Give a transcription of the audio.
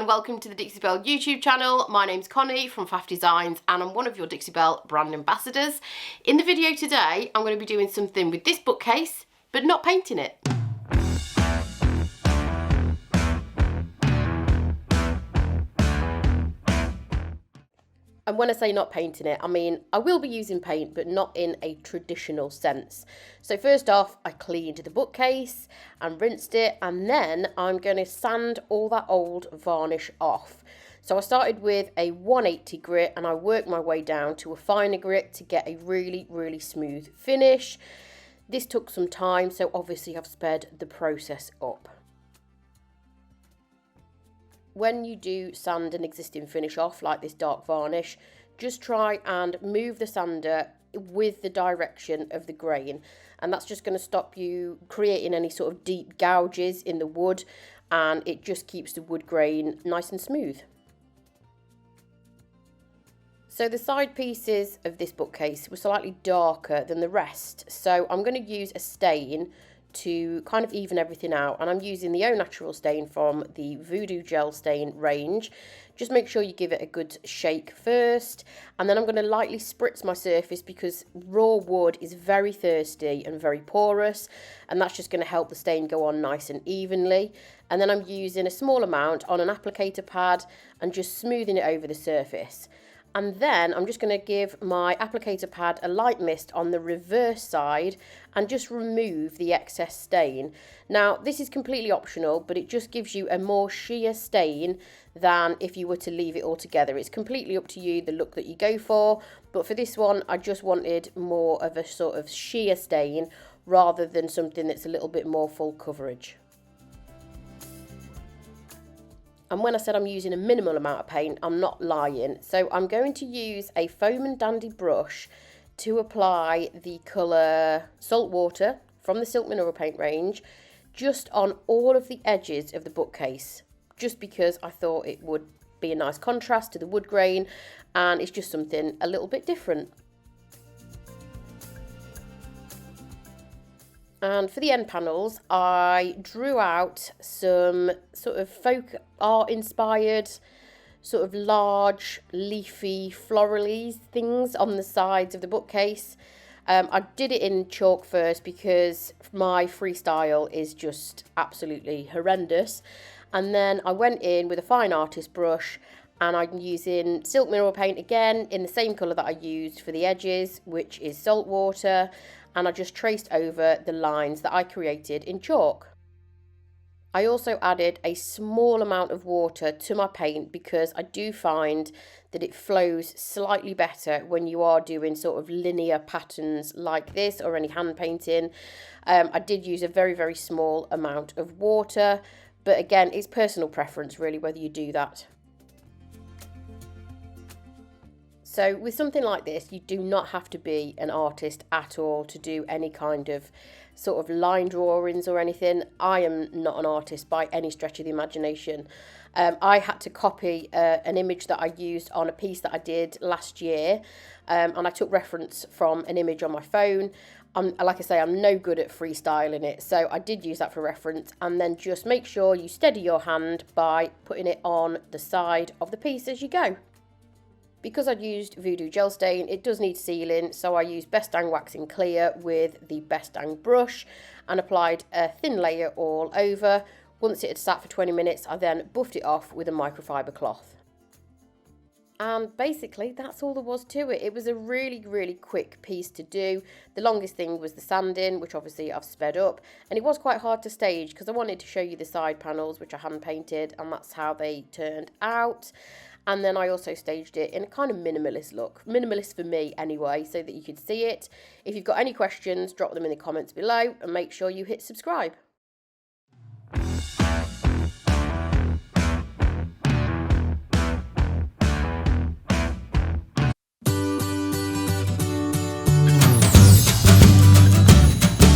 and welcome to the Dixie Belle YouTube channel. My name's Connie from Faff Designs and I'm one of your Dixie Belle brand ambassadors. In the video today, I'm going to be doing something with this bookcase, but not painting it. And when I say not painting it, I mean I will be using paint, but not in a traditional sense. So first off, I cleaned the bookcase and rinsed it, and then I'm going to sand all that old varnish off. So I started with a 180 grit and I worked my way down to a finer grit to get a really smooth finish. This took some time, so obviously I've sped the process up. When you do sand an existing finish off, like this dark varnish, just try and move the sander with the direction of the grain. And that's just going to stop you creating any sort of deep gouges in the wood, and it just keeps the wood grain nice and smooth. So the side pieces of this bookcase were slightly darker than the rest. So I'm going to use a stain to kind of even everything out, and I'm using the Au Natural stain from the Voodoo Gel Stain range. Just make sure you give it a good shake first, and then I'm going to lightly spritz my surface because raw wood is very thirsty and very porous, and that's just going to help the stain go on nice and evenly. And then I'm using a small amount on an applicator pad and just smoothing it over the surface. And then I'm just going to give my applicator pad a light mist on the reverse side and just remove the excess stain. Now, this is completely optional, but it just gives you a more sheer stain than if you were to leave it all together. It's completely up to you, the look that you go for. But for this one, I just wanted more of a sort of sheer stain rather than something that's a little bit more full coverage. And when I said I'm using a minimal amount of paint, I'm not lying. So I'm going to use a Foam and Dandy brush to apply the colour Saltwater from the Silk Mineral Paint range just on all of the edges of the bookcase, just because I thought it would be a nice contrast to the wood grain, and it's just something a little bit different. And for the end panels, I drew out some sort of folk art inspired, sort of large, leafy, florally things on the sides of the bookcase. I did it in chalk first because my freestyle is just absolutely horrendous. And then I went in with a fine artist brush, and I'm using Silk Mineral Paint again in the same colour that I used for the edges, which is Saltwater. And I just traced over the lines that I created in chalk. I also added a small amount of water to my paint because I do find that it flows slightly better when you are doing sort of linear patterns like this or any hand painting. I did use a very small amount of water, but again, it's personal preference really whether you do that. So with something like this, you do not have to be an artist at all to do any kind of sort of line drawings or anything. I am not an artist by any stretch of the imagination. I had to copy an image that I used on a piece that I did last year, and I took reference from an image on my phone. Like I say, I'm no good at freestyling it, so I did use that for reference. And then just make sure you steady your hand by putting it on the side of the piece as you go. Because I'd used Voodoo Gel Stain, it does need sealing, so I used Best Dang Waxing Clear with the Best Dang brush and applied a thin layer all over. Once it had sat for 20 minutes, I then buffed it off with a microfiber cloth. And basically, that's all there was to it. It was a really quick piece to do. The longest thing was the sanding, which obviously I've sped up. And it was quite hard to stage because I wanted to show you the side panels, which I hand painted, and that's how they turned out. And then I also staged it in a kind of minimalist look. Minimalist for me anyway, so that you could see it. If you've got any questions, drop them in the comments below and make sure you hit subscribe.